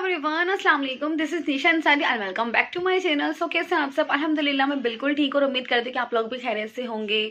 Everyone, अस्सलाम वालेकुम। This is Nisha Ansari and welcome back to my channel. So कैसे हैं आप सब? अल्हम्दुलिल्लाह मैं बिल्कुल ठीक और उम्मीद करती हूँ कि आप लोग भी खैरियत से होंगे।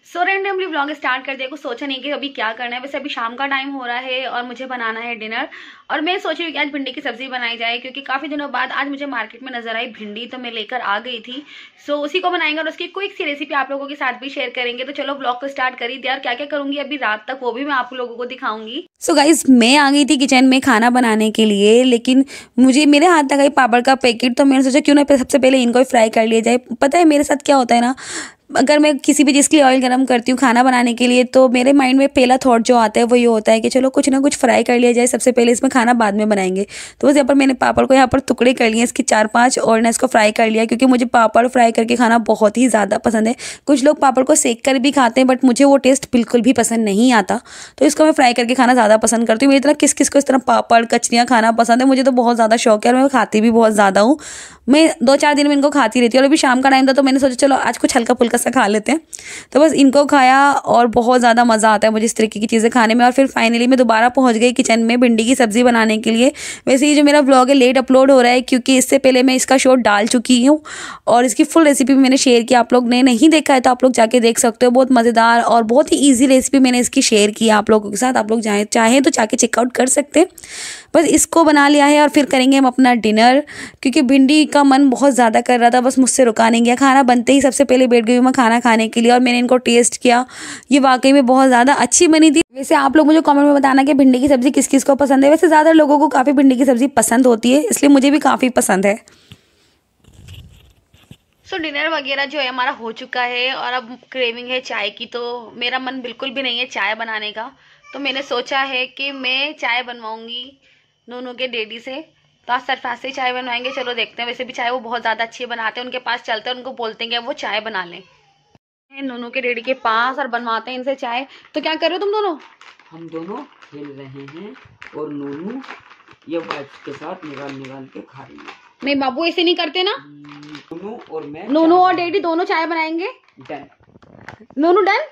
सो रैंडमली व्लॉग स्टार्ट कर दिया, कुछ सोचा नहीं कि अभी क्या करना है। वैसे अभी शाम का टाइम हो रहा है और मुझे बनाना है डिनर, और मैं सोच रही हूँ कि आज भिंडी की सब्जी बनाई जाए, क्योंकि काफी दिनों बाद आज मुझे मार्केट में नजर आई भिंडी, तो मैं लेकर आ गई थी। सो उसी को बनाएंगे और उसकी क्विक सी रेसिपी आप लोगों के साथ भी शेयर करेंगे। तो चलो व्लॉग को स्टार्ट कर ही दिया, और क्या क्या करूंगी अभी रात तक वो भी मैं आप लोगों को दिखाऊंगी। सो गाइज, मैं आ गई थी किचन में खाना बनाने के लिए, लेकिन मुझे मेरे हाथ तक आई पापड़ का पैकेट, तो मैंने सोचा क्यों ना सबसे पहले इनको ही फ्राई कर लिया जाए। पता है मेरे साथ क्या होता है ना, अगर मैं किसी भी चीज़ के लिए ऑयल गरम करती हूँ खाना बनाने के लिए, तो मेरे माइंड में पहला थॉट जो आता है वो ये होता है कि चलो कुछ ना कुछ फ्राई कर लिया जाए सबसे पहले, इसमें खाना बाद में बनाएंगे। तो बस यहाँ पर मैंने पापड़ को यहाँ पर टुकड़े कर लिए इसके 4-5, और ना इसको फ्राई कर लिया, क्योंकि मुझे पापड़ फ्राई करके खाना बहुत ही ज़्यादा पसंद है। कुछ लोग पापड़ को सेक कर भी खाते हैं, बट मुझे वो टेस्ट बिल्कुल भी पसंद नहीं आता, तो इसको मैं फ्राई करके खाना ज़्यादा पसंद करती हूँ। मेरी तरह किस किस को इस तरह पापड़ कचरियाँ खाना पसंद है, मुझे तो बहुत ज़्यादा शौक है और मैं खाती भी बहुत ज़्यादा हूँ। मैं 2-4 दिन में इनको खाती रहती हूँ, और अभी शाम का टाइम था तो मैंने सोचा चलो आज कुछ हल्का फुल्का सा खा लेते हैं। तो बस इनको खाया और बहुत ज़्यादा मज़ा आता है मुझे इस तरीके की चीज़ें खाने में। और फिर फाइनली मैं दोबारा पहुंच गई किचन में भिंडी की सब्ज़ी बनाने के लिए। वैसे ये जो मेरा व्लॉग है लेट अपलोड हो रहा है, क्योंकि इससे पहले मैं इसका शॉर्ट डाल चुकी हूँ और इसकी फुल रेसिपी भी मैंने शेयर की। आप लोग ने नहीं देखा है तो आप लोग जाके देख सकते हो। बहुत मज़ेदार और बहुत ही ईजी रेसिपी मैंने इसकी शेयर की आप लोगों के साथ। आप लोग चाहें तो जाके चेकआउट कर सकते हैं। बस इसको बना लिया है और फिर करेंगे हम अपना डिनर, क्योंकि भिंडी का मन बहुत ज़्यादा कर रहा था, बस मुझसे रुका नहीं गया। खाना बनते ही सबसे पहले बैठ गई मैं खाना खाने के लिए, और मैंने इनको टेस्ट किया। ये वाकई में बहुत ज़्यादा अच्छी बनी थी। वैसे आप लोग मुझे कमेंट में बताना कि भिंडी की सब्ज़ी किस किस को पसंद है। वैसे ज़्यादा लोगों को काफ़ी भिंडी की सब्ज़ी पसंद होती है, इसलिए मुझे भी काफ़ी पसंद है। सो डिनर वगैरह जो है हमारा हो चुका है, और अब क्रेविंग है चाय की। तो मेरा मन बिल्कुल भी नहीं है चाय बनाने का, तो मैंने सोचा है कि मैं चाय बनवाऊंगी नूनू के डैडी से। तो आज सरफराज से चाय बनवाएंगे, चलो देखते हैं। वैसे भी चाय वो बहुत ज़्यादा अच्छी बनाते हैं, उनके पास चलते हैं, उनको बोलते हैं कि वो चाय बना लें। नूनू के डैडी के पास और बनवाते हैं इनसे चाय। तो क्या कर रहे हो तुम दोनों? हम दोनों खेल रहे हैं, और नूनू ये वाइफ के साथ निकाल निकाल के खा रही है। मैं बाबू ऐसे नहीं करते ना। नूनू और डैडी दोनों चाय बनाएंगे। डन। नूनू डन।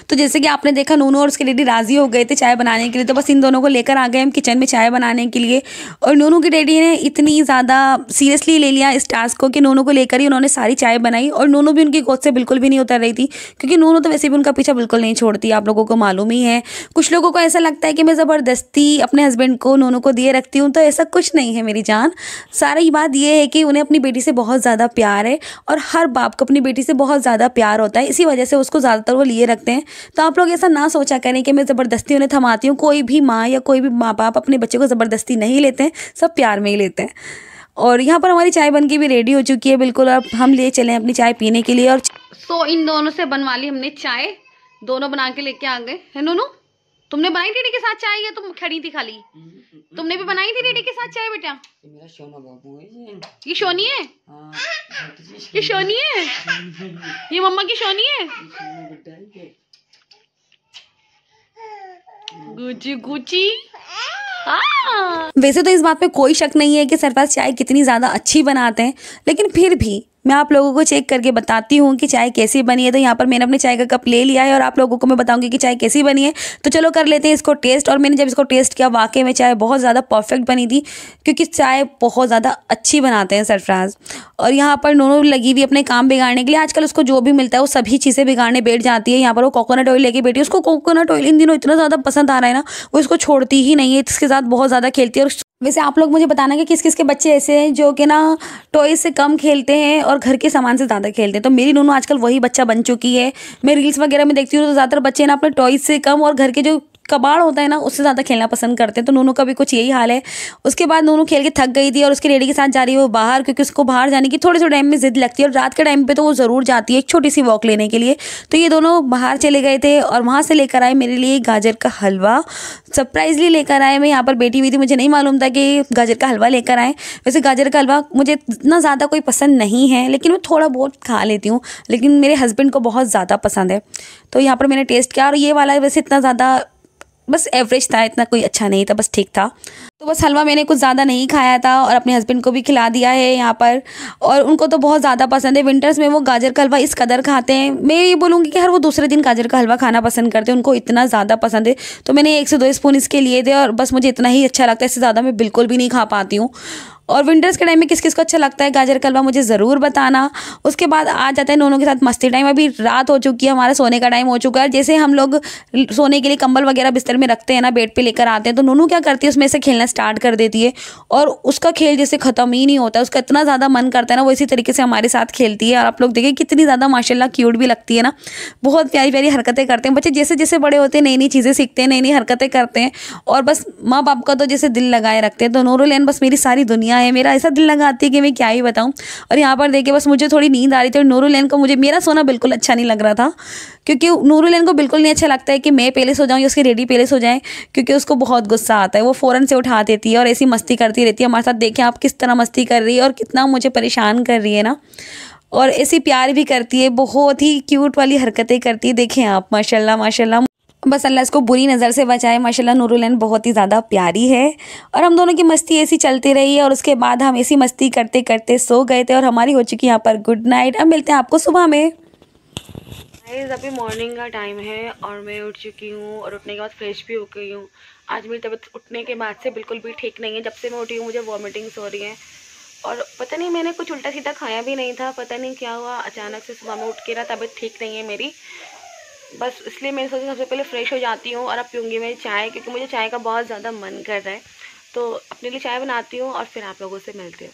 तो जैसे कि आपने देखा नूनू और उसके डैडी राजी हो गए थे चाय बनाने के लिए, तो बस इन दोनों को लेकर आ गए हम किचन में चाय बनाने के लिए। और नूनू के डैडी ने इतनी ज़्यादा सीरियसली ले लिया इस टास्क को कि नूनू को लेकर ही उन्होंने सारी चाय बनाई, और नूनू भी उनकी गोद से बिल्कुल भी नहीं उतर रही थी, क्योंकि नूनू तो वैसे भी उनका पीछा बिल्कुल नहीं छोड़ती, आप लोगों को मालूम ही है। कुछ लोगों को ऐसा लगता है कि मैं ज़बरदस्ती अपने हस्बैंड को नूनू को दिए रखती हूँ, तो ऐसा कुछ नहीं है मेरी जान। सारी बात यह है कि उन्हें अपनी बेटी से बहुत ज़्यादा प्यार है, और हर बाप को अपनी बेटी से बहुत ज़्यादा प्यार होता है, इसी वजह से उसको ज़्यादातर वो लिए रखते हैं। तो आप लोग ऐसा ना सोचा करें कि मैं ज़बरदस्ती उन्हें थमाती हूँ। कोई भी माँ या कोई भी माँ बाप अपने बच्चे को ज़बरदस्ती नहीं लेते हैं, सब प्यार में ही लेते हैं। और यहाँ पर हमारी चाय बनके भी रेडी हो चुकी है बिल्कुल। अब हम ले चले अपनी चाय पीने के लिए। और सो इन दोनों से बनवा ली हमने चाय, दोनों बना के लेके आ गए है। नूनू तुमने बनाई डैडी के साथ चाय या तुम खड़ी थी खाली? तुमने भी बनाई थी डैडी के साथ चाय बेटा? मेरा सोना बाबू है ये शोनी है। ये शोनी है, ये मम्मा की शोनी है। Gucci Gucci. वैसे तो इस बात पे कोई शक नहीं है कि सरफराज चाय कितनी ज़्यादा अच्छी बनाते हैं, लेकिन फिर भी मैं आप लोगों को चेक करके बताती हूँ कि चाय कैसी बनी है। तो यहाँ पर मैंने अपने चाय का कप ले लिया है, और आप लोगों को मैं बताऊंगी कि चाय कैसी बनी है। तो चलो कर लेते हैं इसको टेस्ट। और मैंने जब इसको टेस्ट किया, वाकई में चाय बहुत ज़्यादा परफेक्ट बनी थी, क्योंकि चाय बहुत ज़्यादा अच्छी बनाते हैं सरफराज। और यहाँ पर नूनू लगी हुई अपने काम बिगाड़ने के लिए। आजकल उसको जो भी मिलता है वो सभी चीज़ें बिगाड़ने बैठ जाती है। यहाँ पर वो कोकोनट ऑयल लेके बैठी है। उसको कोकोनट ऑयल इन दिनों इतना ज़्यादा पसंद आ रहा है ना, वो इसको छोड़ती ही नहीं है, इसके साथ बहुत ज़्यादा खेलती है। और वैसे आप लोग मुझे बताना कि किस किस के बच्चे ऐसे हैं जो कि ना टॉयज से कम खेलते हैं और घर के सामान से ज़्यादा खेलते हैं। तो मेरी नूनू आजकल वही बच्चा बन चुकी है। मैं रील्स वगैरह में देखती हूँ तो ज़्यादातर बच्चे ना अपने टॉयज से कम और घर के जो कबाड़ होता है ना उससे ज़्यादा खेलना पसंद करते हैं। तो नूनू का भी कुछ यही हाल है। उसके बाद नूनू खेल के थक गई थी, और उसके डैडी के साथ जा रही है वो बाहर, क्योंकि उसको बाहर जाने की थोड़े से टाइम में जिद लगती है, और रात के टाइम पे तो वो ज़रूर जाती है एक छोटी सी वॉक लेने के लिए। तो ये दोनों बाहर चले गए थे, और वहाँ से लेकर आए मेरे लिए गाजर का हलवा। सरप्राइजली लेकर आए। मैं यहाँ पर बैठी हुई थी, मुझे नहीं मालूम था कि गाजर का हलवा लेकर आए। वैसे गाजर का हलवा मुझे इतना ज़्यादा कोई पसंद नहीं है, लेकिन मैं थोड़ा बहुत खा लेती हूँ, लेकिन मेरे हस्बैंड को बहुत ज़्यादा पसंद है। तो यहाँ पर मैंने टेस्ट किया, और ये वाला वैसे इतना ज़्यादा बस एवरेज था, इतना कोई अच्छा नहीं था, बस ठीक था। तो बस हलवा मैंने कुछ ज़्यादा नहीं खाया था और अपने हस्बैंड को भी खिला दिया है यहाँ पर, और उनको तो बहुत ज़्यादा पसंद है। विंटर्स में वो गाजर का हलवा इस कदर खाते हैं, मैं ये बोलूँगी कि हर वो दूसरे दिन गाजर का हलवा खाना पसंद करते हैं, उनको इतना ज़्यादा पसंद है। तो मैंने 1 से 2 स्पून इसके लिए थे और बस मुझे इतना ही अच्छा लगता है, इससे ज़्यादा मैं बिल्कुल भी नहीं खा पाती हूँ। और विंटर्स के टाइम में किस किस को अच्छा लगता है गाजर का हलवा, मुझे ज़रूर बताना। उसके बाद आ जाता है नोनों के साथ मस्ती टाइम। अभी रात हो चुकी है, हमारा सोने का टाइम हो चुका है। जैसे हम लोग सोने के लिए कंबल वगैरह बिस्तर में रखते हैं ना, बेड पे लेकर आते हैं, तो नोनू क्या करती है, उसमें से खेलना स्टार्ट कर देती है और उसका खेल जैसे ख़त्म ही नहीं होता है। उसका इतना ज़्यादा मन करता है ना, वो इसी तरीके से हमारे साथ खेलती है। और आप लोग देखिए कितनी ज़्यादा माशाल्लाह क्यूट भी लगती है ना, बहुत प्यारी प्यारी हरकतें करते हैं बच्चे। जैसे जैसे बड़े होते हैं नई नई चीज़ें सीखते हैं, नई नई हरकतें करते हैं, और बस माँ बाप का तो जैसे दिल लगाए रखते हैं। तो नूरुलैन बस मेरी सारी दुनिया है, मेरा ऐसा दिल लगाती है कि मैं क्या ही बताऊं। और यहाँ पर देखिए बस मुझे थोड़ी नींद आ रही थी और नूरुलैन को, मुझे मेरा सोना बिल्कुल अच्छा नहीं लग रहा था, क्योंकि नूरुलैन को बिल्कुल नहीं अच्छा लगता है कि मैं पहले सो जाऊँ या उसकी रेडी पहले सो जाए, क्योंकि उसको बहुत गुस्सा आता है। वो फ़ौरन से उठा देती है और ऐसी मस्ती करती रहती है हमारे साथ। देखें आप किस तरह मस्ती कर रही है और कितना मुझे परेशान कर रही है ना, और ऐसी प्यार भी करती है, बहुत ही क्यूट वाली हरकतें करती है। देखें आप माशाल्लाह माशाल्लाह, बस अल्लाह इसको बुरी नज़र से बचाए। माशाल्लाह नूरुलैन बहुत ही ज़्यादा प्यारी है। और हम दोनों की मस्ती ऐसी चलती रही है और उसके बाद हम ऐसी मस्ती करते करते सो गए थे और हमारी हो चुकी है यहाँ पर गुड नाइट। अब मिलते हैं आपको सुबह में। अभी मॉर्निंग का टाइम है और मैं उठ चुकी हूँ और उठने के बाद फ्रेश भी हो गई हूँ। आज मेरी तबीयत उठने के बाद से बिल्कुल भी ठीक नहीं है। जब से मैं उठी हूँ मुझे वॉमिटिंग्स हो रही हैं और पता नहीं, मैंने कुछ उल्टा सीधा खाया भी नहीं था, पता नहीं क्या हुआ, अचानक से सुबह में उठ के ना तबीयत ठीक नहीं है मेरी। बस इसलिए मैंने सोचा सबसे पहले फ़्रेश हो जाती हूँ और अब पीऊँगी मैं चाय, क्योंकि मुझे चाय का बहुत ज़्यादा मन कर रहा है। तो अपने लिए चाय बनाती हूँ और फिर आप लोगों से मिलती हूँ।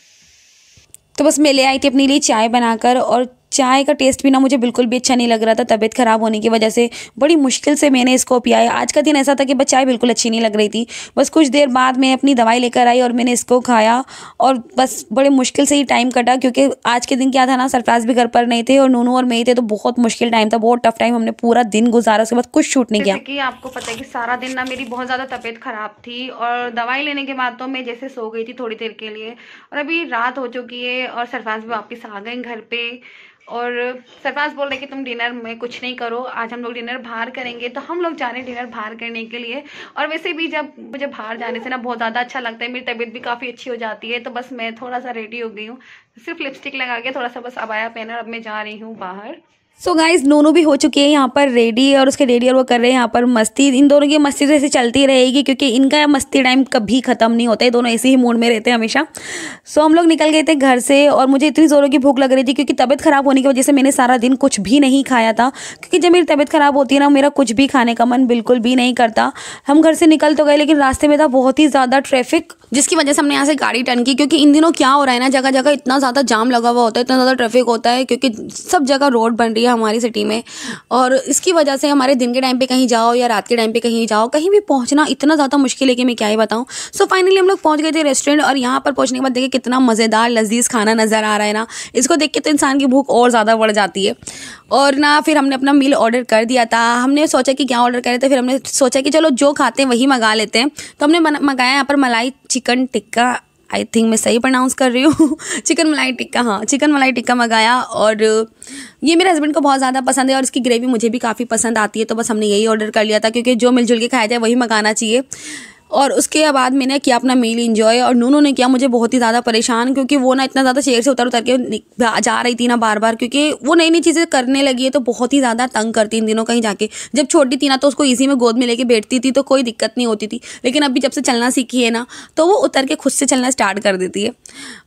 तो बस मैं ले आई थी अपने लिए चाय बनाकर, और चाय का टेस्ट भी ना मुझे बिल्कुल भी अच्छा नहीं लग रहा था। तबीयत ख़राब होने की वजह से बड़ी मुश्किल से मैंने इसको पिया है। आज का दिन ऐसा था कि बस चाय बिल्कुल अच्छी नहीं लग रही थी। बस कुछ देर बाद मैं अपनी दवाई लेकर आई और मैंने इसको खाया और बस बड़े मुश्किल से ही टाइम कटा, क्योंकि आज के दिन क्या था ना, सरफराज भी घर पर नहीं थे और नूनू और मैं ही थे, तो बहुत मुश्किल टाइम था, बहुत टफ टाइम, हमने पूरा दिन गुजारा, उसके बाद कुछ शूट नहीं किया। जैसे कि आपको पता है कि सारा दिन ना मेरी बहुत ज़्यादा तबीयत ख़राब थी और दवाई लेने के बाद तो मैं जैसे सो गई थी थोड़ी देर के लिए, और अभी रात हो चुकी है और सरफराज भी वापस आ गए घर पे। और सरफराज बोल रहे कि तुम डिनर में कुछ नहीं करो, आज हम लोग डिनर बाहर करेंगे। तो हम लोग जा रहे हैं डिनर बाहर करने के लिए। और वैसे भी जब मुझे बाहर जाने से ना बहुत ज़्यादा अच्छा लगता है, मेरी तबीयत भी काफ़ी अच्छी हो जाती है। तो बस मैं थोड़ा सा रेडी हो गई हूँ, सिर्फ लिपस्टिक लगा के थोड़ा सा बस अबाया पहना, और अब मैं जा रही हूँ बाहर। सो गाइज नोनू भी हो चुकी है यहाँ पर रेडी और उसके रेडी और वो कर रहे हैं यहाँ पर मस्ती। इन दोनों की मस्ती तो ऐसे चलती रहेगी, क्योंकि इनका मस्ती टाइम कभी ख़त्म नहीं होता है, दोनों ऐसे ही मूड में रहते हैं हमेशा। सो हम लोग निकल गए थे घर से और मुझे इतनी ज़ोरों की भूख लग रही थी, क्योंकि तबीयत ख़राब होने की वजह से मैंने सारा दिन कुछ भी नहीं खाया था। क्योंकि जब मेरी तबीयत ख़राब होती है ना, मेरा कुछ भी खाने का मन बिल्कुल भी नहीं करता। हम घर से निकल तो गए, लेकिन रास्ते में था बहुत ही ज़्यादा ट्रैफिक, जिसकी वजह से हमने यहाँ से गाड़ी टर्न की। क्योंकि इन दिनों क्या हो रहा है ना, जगह जगह इतना ज़्यादा जाम लगा हुआ होता है, इतना ज़्यादा ट्रैफिक होता है, क्योंकि सब जगह रोड बन रही है हमारी सिटी में। और इसकी वजह से हमारे दिन के टाइम पे कहीं जाओ या रात के टाइम पे कहीं जाओ, कहीं भी पहुंचना इतना ज़्यादा मुश्किल है कि मैं क्या ही बताऊं। सो फाइनली हम लोग पहुंच गए थे रेस्टोरेंट, और यहाँ पर पहुंचने के बाद देखिए कितना मज़ेदार लजीज खाना नज़र आ रहा है ना। इसको देख के तो इंसान की भूख और ज़्यादा बढ़ जाती है। और ना फिर हमने अपना मील ऑर्डर कर दिया था। हमने सोचा कि क्या ऑर्डर करें, तो फिर हमने सोचा कि चलो जो खाते हैं वही मंगा लेते हैं। तो हमने मंगाया यहाँ पर मलाई चिकन टिक्का, आई थिंक मैं सही प्रोनाउंस कर रही हूँ चिकन मलाई टिक्का, हाँ चिकन मलाई टिक्का मंगाया। और ये मेरे हस्बैंड को बहुत ज़्यादा पसंद है और इसकी ग्रेवी मुझे भी काफ़ी पसंद आती है। तो बस हमने यही ऑर्डर कर लिया था, क्योंकि जो मिलजुल के खाया जाए वही मंगाना चाहिए। और उसके बाद मैंने किया अपना मील इंजॉय, और नूनू ने किया मुझे बहुत ही ज़्यादा परेशान, क्योंकि वो ना इतना ज़्यादा चेयर से उतर उतर के जा रही थी ना बार बार, क्योंकि वो नई नई चीज़ें करने लगी है तो बहुत ही ज़्यादा तंग करती इन दिनों कहीं जाके। जब छोटी थी ना तो उसको इजी में गोद में लेके बैठती थी तो कोई दिक्कत नहीं होती थी, लेकिन अभी जब से चलना सीखी है ना तो वो उतर के खुद से चलना स्टार्ट कर देती है।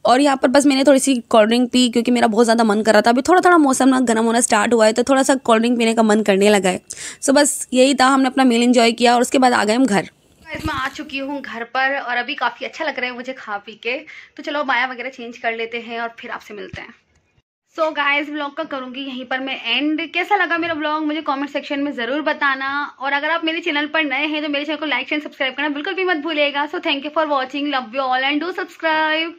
और यहाँ पर बस मैंने थोड़ी सी कोल्ड ड्रिंक पी, क्योंकि मेरा बहुत ज़्यादा मन कर रहा था। अभी थोड़ा थोड़ा मौसम ना गर्म होना स्टार्ट हुआ है, तो थोड़ा सा कोल्ड ड्रिंक पीने का मन करने लगा है। सो बस यही था, हमने अपना मील इंजॉय किया और उसके बाद आ गए हम घर। मैं आ चुकी हूँ घर पर और अभी काफ़ी अच्छा लग रहा है मुझे खा पी के। तो चलो बाया वगैरह चेंज कर लेते हैं और फिर आपसे मिलते हैं। सो गाइस व्लॉग का करूँगी यहीं पर मैं एंड। कैसा लगा मेरा व्लॉग मुझे कमेंट सेक्शन में ज़रूर बताना, और अगर आप मेरे चैनल पर नए हैं तो मेरे चैनल को लाइक एंड सब्सक्राइब करना बिल्कुल भी मत भूलिएगा। So thank you for watching, love you all and do subscribe.